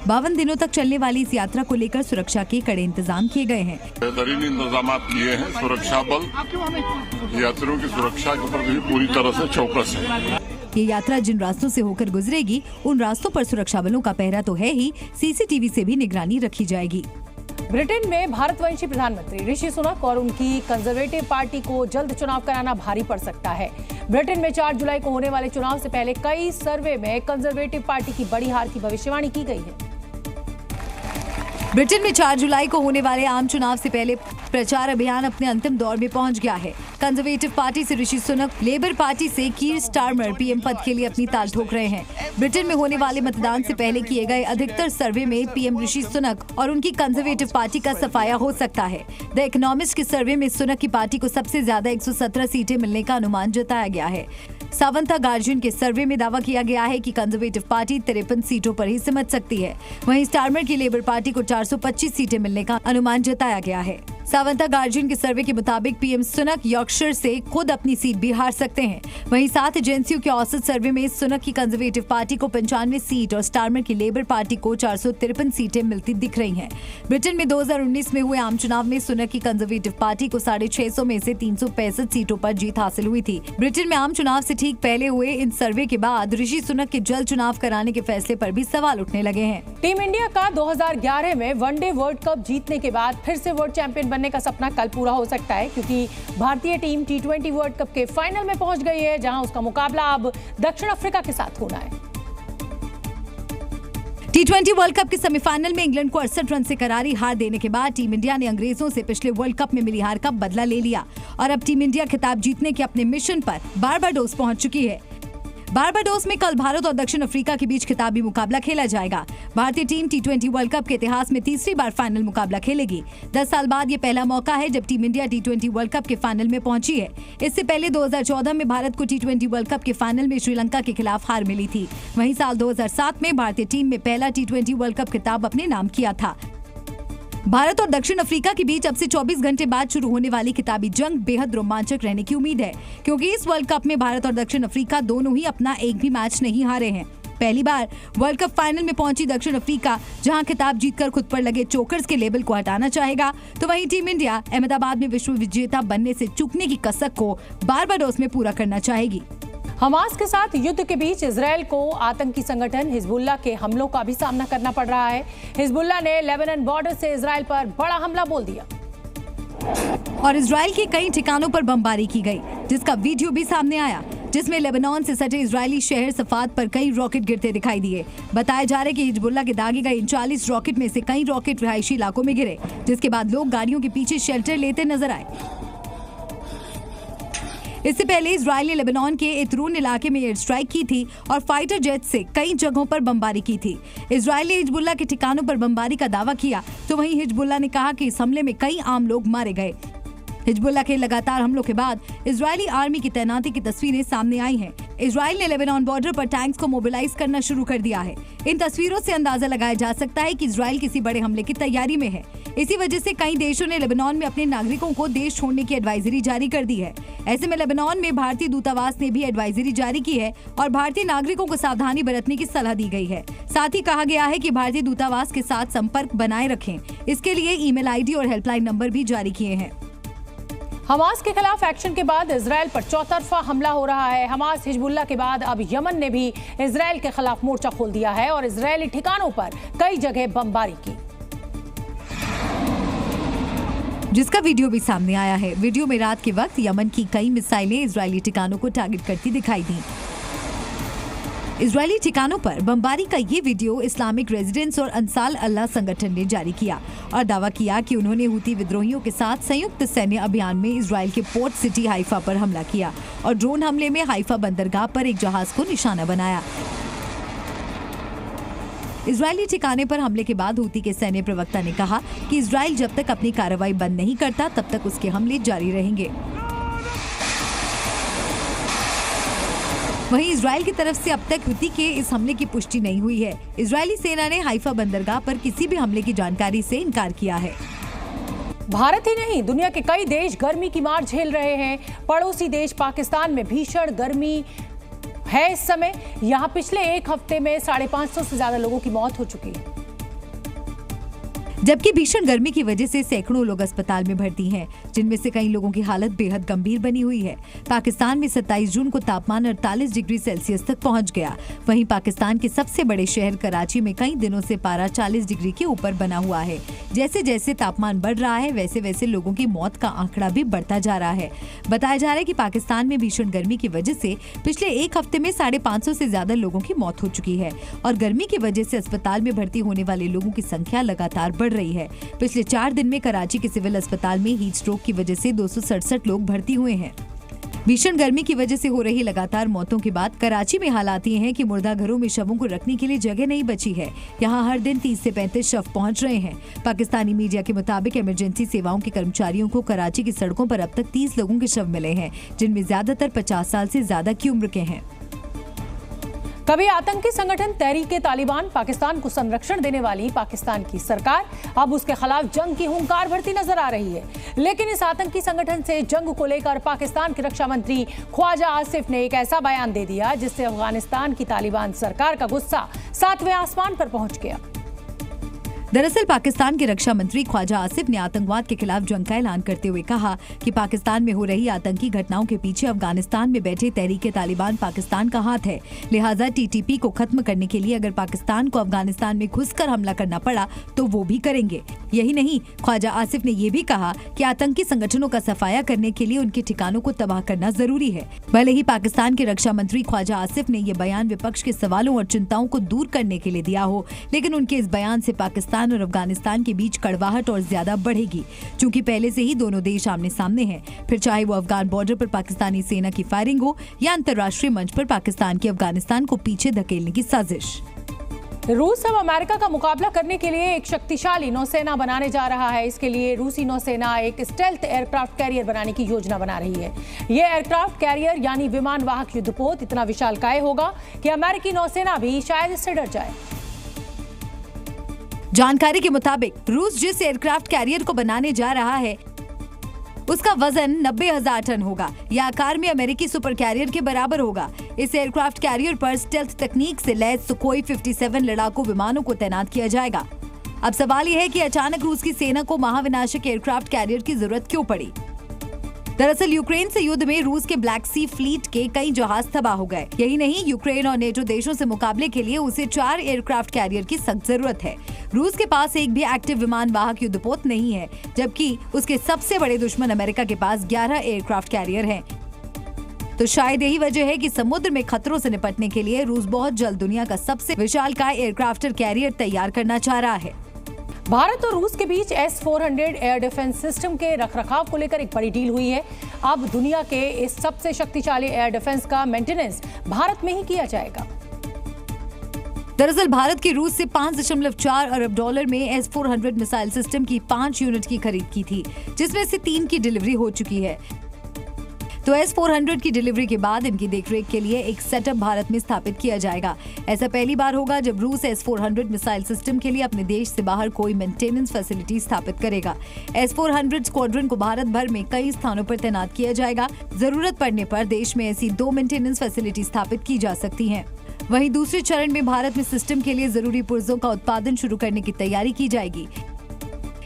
52 दिनों तक चलने वाली इस यात्रा को लेकर सुरक्षा के कड़े इंतजाम किए गए हैं। बेहतरीन इंतजाम किए हैं। सुरक्षा बल यात्रियों की सुरक्षा के प्रति पूरी तरह से चौकस है। ये यात्रा जिन रास्तों से होकर गुजरेगी उन रास्तों पर सुरक्षा बलों का पहरा तो है ही, CCTV से भी निगरानी रखी जाएगी। ब्रिटेन में भारतवंशी प्रधानमंत्री ऋषि सुनक और उनकी कंजर्वेटिव पार्टी को जल्द चुनाव कराना भारी पड़ सकता है। ब्रिटेन में 4 जुलाई को होने वाले चुनाव से पहले कई सर्वे में कंजर्वेटिव पार्टी की बड़ी हार की भविष्यवाणी की गई है। ब्रिटेन में 4 जुलाई को होने वाले आम चुनाव से पहले प्रचार अभियान अपने अंतिम दौर में पहुंच गया है। कंजर्वेटिव पार्टी से ऋषि सुनक, लेबर पार्टी से कीर स्टारमर PM पद के लिए अपनी ताल ठोक रहे हैं। ब्रिटेन में होने वाले मतदान से पहले किए गए अधिकतर सर्वे में PM ऋषि सुनक और उनकी कंजर्वेटिव पार्टी का सफाया हो सकता है। द इकोनॉमिस्ट के सर्वे में सुनक की पार्टी को सबसे ज्यादा 117 सीटें मिलने का अनुमान जताया गया है। सावंता गार्जियन के सर्वे में दावा किया गया है कि कंजर्वेटिव पार्टी 53 सीटों पर ही सिमट सकती है। वहीं स्टारमर की लेबर पार्टी को 425 सीटें मिलने का अनुमान जताया गया है। सावंता गार्जियन के सर्वे के मुताबिक PM सुनक यॉर्कशायर से खुद अपनी सीट भी हार सकते हैं। वहीं 7 एजेंसियों के औसत सर्वे में सुनक की कंजर्वेटिव पार्टी को 95 सीट और स्टारमर की लेबर पार्टी को 453 सीटें मिलती दिख रही हैं। ब्रिटेन में 2019 में हुए आम चुनाव में सुनक की कंजर्वेटिव पार्टी को 650 में से 365 सीटों पर जीत हासिल हुई थी। ब्रिटेन में आम चुनाव से ठीक पहले हुए इन सर्वे के बाद ऋषि सुनक के जल्द चुनाव कराने के फैसले पर भी सवाल उठने लगे हैं। टीम इंडिया का 2011 में वनडे वर्ल्ड कप जीतने के बाद फिर से वर्ल्ड चैंपियन बनने का सपना कल पूरा हो सकता है, क्योंकि भारतीय टीम T20 वर्ल्ड कप के फाइनल में पहुंच गई है, जहां उसका मुकाबला अब दक्षिण अफ्रीका के साथ होना है। T20 वर्ल्ड कप के सेमीफाइनल में इंग्लैंड को 68 रन से करारी हार देने के बाद टीम इंडिया ने अंग्रेजों से पिछले वर्ल्ड कप में मिली हार का बदला ले लिया और अब टीम इंडिया खिताब जीतने के अपने मिशन पर बारबाडोस पहुंच चुकी है। बारबाडोस में कल भारत और दक्षिण अफ्रीका के बीच खिताबी मुकाबला खेला जाएगा। भारतीय टीम T20 वर्ल्ड कप के इतिहास में तीसरी बार फाइनल मुकाबला खेलेगी। 10 साल बाद ये पहला मौका है जब team India T20 world cup के फाइनल में पहुंची है। इससे पहले 2014 में भारत को T20 वर्ल्ड कप के फाइनल में श्रीलंका के खिलाफ हार मिली थी। वहीं साल 2007 में भारतीय टीम में पहला T20 वर्ल्ड कप खिताब अपने नाम किया था। भारत और दक्षिण अफ्रीका के बीच अब से 24 घंटे बाद शुरू होने वाली खिताबी जंग बेहद रोमांचक रहने की उम्मीद है, क्योंकि इस वर्ल्ड कप में भारत और दक्षिण अफ्रीका दोनों ही अपना एक भी मैच नहीं हारे हैं। पहली बार वर्ल्ड कप फाइनल में पहुंची दक्षिण अफ्रीका जहां खिताब जीतकर खुद पर लगे चोकर्स के लेबल को हटाना चाहेगा, तो वहीं टीम इंडिया अहमदाबाद में विश्व विजेता बनने से चूकने की कसक को बारबाडोस में पूरा करना चाहेगी। हमास के साथ युद्ध के बीच इजरायल को आतंकी संगठन हिजबुल्लाह के हमलों का भी सामना करना पड़ रहा है। हिजबुल्लाह ने लेबनान बॉर्डर से इजरायल पर बड़ा हमला बोल दिया और इजरायल के कई ठिकानों पर बमबारी की गई, जिसका वीडियो भी सामने आया, जिसमें लेबनान से सटे इजरायली शहर सफात पर कई रॉकेट गिरते दिखाई दिए। बताया जा रहा है कि हिजबुल्लाह के दागे गए इन 40 रॉकेट में से कई रॉकेट रिहायशी इलाकों में गिरे, जिसके बाद लोग गाड़ियों के पीछे शेल्टर लेते नजर आए। इससे पहले इजरायल ने लेबनान के इतरून इलाके में एयर स्ट्राइक की थी और फाइटर जेट से कई जगहों पर बमबारी की थी। इजरायल ने हिजबुल्लाह के ठिकानों पर बमबारी का दावा किया, तो वहीं हिजबुल्लाह ने कहा कि इस हमले में कई आम लोग मारे गए। हिजबुल्लाह के लगातार हमलों के बाद इजरायली आर्मी की तैनाती की तस्वीरें सामने आई हैं। इजरायल ने लेबनान बॉर्डर पर टैंक्स को मोबिलाइज करना शुरू कर दिया है। इन तस्वीरों से अंदाजा लगाया जा सकता है कि इजरायल किसी बड़े हमले की तैयारी में है। इसी वजह से कई देशों ने लेबनान में अपने नागरिकों को देश छोड़ने की एडवाइजरी जारी कर दी है। ऐसे में लेबनान में भारतीय दूतावास ने भी एडवाइजरी जारी की है और भारतीय नागरिकों को सावधानी बरतने की सलाह दी गई है। साथ ही कहा गया है कि भारतीय दूतावास के साथ संपर्क बनाए रखें। इसके लिए ईमेल आईडी और हेल्पलाइन नंबर भी जारी किए हैं। हमास के खिलाफ एक्शन के बाद इजरायल पर चौतरफा हमला हो रहा है। हमास हिजबुल्लाह के बाद अब यमन ने भी इजरायल के खिलाफ मोर्चा खोल दिया है और इजरायली ठिकानों पर कई जगह बमबारी की, जिसका वीडियो भी सामने आया है। वीडियो में रात के वक्त यमन की कई मिसाइलें इजरायली ठिकानों को टारगेट करती दिखाई दी। इजरायली ठिकानों पर बमबारी का ये वीडियो इस्लामिक रेजिडेंस और अंसार अल्लाह संगठन ने जारी किया और दावा किया कि उन्होंने हुती विद्रोहियों के साथ संयुक्त सैन्य अभियान में इजरायल के पोर्ट सिटी हाइफा पर हमला किया और ड्रोन हमले में हाइफा बंदरगाह पर एक जहाज को निशाना बनाया। इजरायली ठिकाने पर हमले के बाद हुती के सैन्य प्रवक्ता ने कहा कि इजरायल जब तक अपनी कार्रवाई बंद नहीं करता तब तक उसके हमले जारी रहेंगे। वहीं इजरायल की तरफ से अब तक हुती के इस हमले की पुष्टि नहीं हुई है। इजरायली सेना ने हाइफा बंदरगाह पर किसी भी हमले की जानकारी से इनकार किया है। भारत ही नहीं, दुनिया के कई देश गर्मी की मार झेल रहे हैं। पड़ोसी देश पाकिस्तान में भीषण गर्मी है इस समय। यहाँ पिछले एक हफ्ते में 550 से ज्यादा लोगों की मौत हो चुकी है, जबकि भीषण गर्मी की वजह से सैकड़ों लोग अस्पताल में भर्ती हैं, जिनमें से कई लोगों की हालत बेहद गंभीर बनी हुई है। पाकिस्तान में 27 जून को तापमान 48 डिग्री सेल्सियस तक पहुंच गया। वहीं पाकिस्तान के सबसे बड़े शहर कराची में कई दिनों से पारा 40 डिग्री के ऊपर बना हुआ है। जैसे जैसे तापमान बढ़ रहा है वैसे वैसे लोगों की मौत का आंकड़ा भी बढ़ता जा रहा है। बताया जा रहा है कि पाकिस्तान में भीषण गर्मी की वजह से पिछले एक हफ्ते में 550 से ज्यादा लोगों की मौत हो चुकी है और गर्मी की वजह से अस्पताल में भर्ती होने वाले लोगों की संख्या लगातार बढ़ रही है। पिछले 4 दिन में कराची के सिविल अस्पताल में हीट स्ट्रोक की वजह से 267 लोग भर्ती हुए हैं। भीषण गर्मी की वजह से हो रही लगातार मौतों के बाद कराची में हालात ये हैं कि मुर्दा घरों में शवों को रखने के लिए जगह नहीं बची है। यहाँ हर दिन 30 से 35 शव पहुँच रहे हैं। पाकिस्तानी मीडिया के मुताबिक इमरजेंसी सेवाओं के कर्मचारियों को कराची की सड़कों पर अब तक 30 लोगों के शव मिले हैं, जिनमें ज्यादातर 50 साल से ज्यादा की उम्र के हैं। कभी आतंकी संगठन तहरीके तालिबान पाकिस्तान को संरक्षण देने वाली पाकिस्तान की सरकार अब उसके खिलाफ जंग की हुंकार भरती नजर आ रही है। लेकिन इस आतंकी संगठन से जंग को लेकर पाकिस्तान के रक्षा मंत्री ख्वाजा आसिफ ने एक ऐसा बयान दे दिया जिससे अफगानिस्तान की तालिबान सरकार का गुस्सा 7वें आसमान पर पहुंच गया। दरअसल पाकिस्तान के रक्षा मंत्री ख्वाजा आसिफ ने आतंकवाद के खिलाफ जंग का ऐलान करते हुए कहा कि पाकिस्तान में हो रही आतंकी घटनाओं के पीछे अफगानिस्तान में बैठे तहरीके तालिबान पाकिस्तान का हाथ है। लिहाजा टीटीपी को खत्म करने के लिए अगर पाकिस्तान को अफगानिस्तान में घुसकर हमला करना पड़ा तो वो भी करेंगे। यही नहीं, ख्वाजा आसिफ ने ये भी कहा कि आतंकी संगठनों का सफाया करने के लिए उनके ठिकानों को तबाह करना जरूरी है। भले ही पाकिस्तान के रक्षा मंत्री ख्वाजा आसिफ ने ये बयान विपक्ष के सवालों और चिंताओं को दूर करने के लिए दिया हो, लेकिन उनके इस बयान से पाकिस्तान पाकिस्तान और अफगानिस्तान के बीच कड़वाहट और ज्यादा बढ़ेगी, क्योंकि पहले से ही दोनों देश आमने सामने हैं। फिर चाहे वो अफगान बॉर्डर पर पाकिस्तानी सेना की फायरिंग हो या अंतर्राष्ट्रीय मंच पर पाकिस्तान की अफगानिस्तान को पीछे धकेलने की साजिश। रूस अब अमेरिका का मुकाबला करने के लिए एक शक्तिशाली नौसेना बनाने जा रहा है। इसके लिए रूसी नौसेना एक स्टेल्थ एयरक्राफ्ट कैरियर बनाने की योजना बना रही है। ये एयरक्राफ्ट कैरियर यानी विमान वाहक युद्धपोत इतना विशालकाय होगा कि अमेरिकी नौसेना भी शायद इससे डर जाए। जानकारी के मुताबिक रूस जिस एयरक्राफ्ट कैरियर को बनाने जा रहा है उसका वजन 90,000 टन होगा। यह आकार में अमेरिकी सुपर कैरियर के बराबर होगा। इस एयरक्राफ्ट कैरियर पर स्टेल्थ तकनीक से लैस सुखोई 57 लड़ाकू विमानों को तैनात किया जाएगा। अब सवाल यह है कि अचानक रूस की सेना को महाविनाशक एयरक्राफ्ट कैरियर की जरूरत क्यों पड़ी। दरअसल यूक्रेन से युद्ध में रूस के ब्लैक सी फ्लीट के कई जहाज तबाह हो गए। यही नहीं, यूक्रेन और नेटो देशों से मुकाबले के लिए उसे 4 एयरक्राफ्ट कैरियर की सख्त जरूरत है। रूस के पास एक भी एक्टिव विमान वाहक युद्धपोत नहीं है, जबकि उसके सबसे बड़े दुश्मन अमेरिका के पास 11 एयरक्राफ्ट कैरियर हैं। तो शायद यही वजह है कि समुद्र में खतरों से निपटने के लिए रूस बहुत जल्द दुनिया का सबसे विशालकाय एयरक्राफ्ट कैरियर तैयार करना चाह रहा है। भारत और रूस के बीच S-400 एयर डिफेंस सिस्टम के रखरखाव को लेकर एक बड़ी डील हुई है। अब दुनिया के इस सबसे शक्तिशाली एयर डिफेंस का मेंटेनेंस भारत में ही किया जाएगा। दरअसल भारत की रूस से $5.4 अरब में S-400 मिसाइल सिस्टम की 5 यूनिट की खरीद की थी, जिसमें से 3 की डिलीवरी हो चुकी है। तो S-400 की डिलीवरी के बाद इनकी देखरेख के लिए एक सेटअप भारत में स्थापित किया जाएगा। ऐसा पहली बार होगा जब रूस S-400 मिसाइल सिस्टम के लिए अपने देश से बाहर कोई मेंटेनेंस फैसिलिटी स्थापित करेगा। S-400 स्क्वाड्रन को भारत भर में कई स्थानों पर तैनात किया जाएगा। जरूरत पड़ने पर देश में ऐसी 2 मेंटेनेंस फैसिलिटी स्थापित की जा सकती हैं। वहीं दूसरे चरण में भारत में सिस्टम के लिए जरूरी पुर्जों का उत्पादन शुरू करने की तैयारी की जाएगी।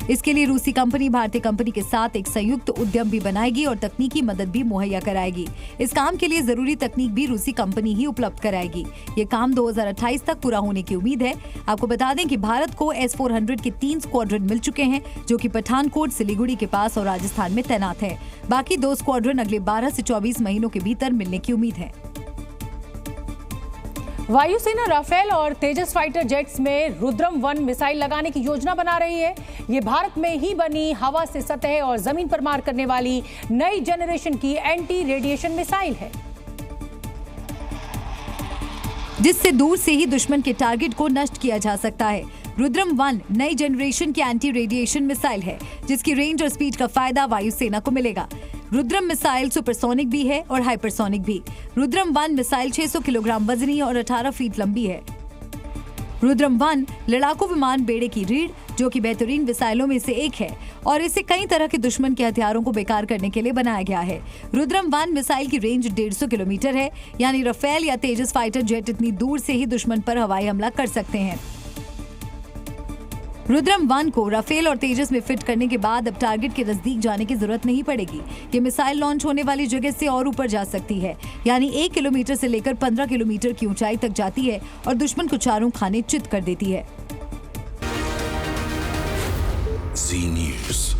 इसके लिए रूसी कंपनी भारतीय कंपनी के साथ एक संयुक्त उद्यम भी बनाएगी और तकनीकी मदद भी मुहैया कराएगी। इस काम के लिए जरूरी तकनीक भी रूसी कंपनी ही उपलब्ध कराएगी। ये काम 2028 तक पूरा होने की उम्मीद है। आपको बता दें कि भारत को S-400 के 3 स्क्वाड्रन मिल चुके हैं, जो कि पठानकोट, सिलीगुड़ी के पास और राजस्थान में तैनात है। बाकी 2 स्क्वाड्रन अगले 12 से 24 महीनों के भीतर मिलने की उम्मीद है। वायुसेना राफेल और तेजस फाइटर जेट्स में रुद्रम 1 मिसाइल लगाने की योजना बना रही है। ये भारत में ही बनी हवा से सतह और जमीन पर मार करने वाली नई जनरेशन की एंटी रेडिएशन मिसाइल है, जिससे दूर से ही दुश्मन के टारगेट को नष्ट किया जा सकता है। रुद्रम 1 नई जनरेशन की एंटी रेडिएशन मिसाइल है, जिसकी रेंज और स्पीड का फायदा वायुसेना को मिलेगा। रुद्रम मिसाइल सुपरसोनिक भी है और हाइपरसोनिक भी। रुद्रम 1 मिसाइल 600 किलोग्राम वजनी और 18 फीट लंबी है। रुद्रम 1 लड़ाकू विमान बेड़े की रीढ़, जो कि बेहतरीन मिसाइलों में से एक है और इसे कई तरह के दुश्मन के हथियारों को बेकार करने के लिए बनाया गया है। रुद्रम 1 मिसाइल की रेंज 150 किलोमीटर है, यानी राफेल या तेजस फाइटर जेट इतनी दूर से ही दुश्मन पर हवाई हमला कर सकते हैं। रुद्रम 1 को राफेल और तेजस में फिट करने के बाद अब टारगेट के नजदीक जाने की जरूरत नहीं पड़ेगी। ये मिसाइल लॉन्च होने वाली जगह से और ऊपर जा सकती है, यानी 1 किलोमीटर से लेकर 15 किलोमीटर की ऊंचाई तक जाती है और दुश्मन को चारों खाने चित कर देती है। Zee News।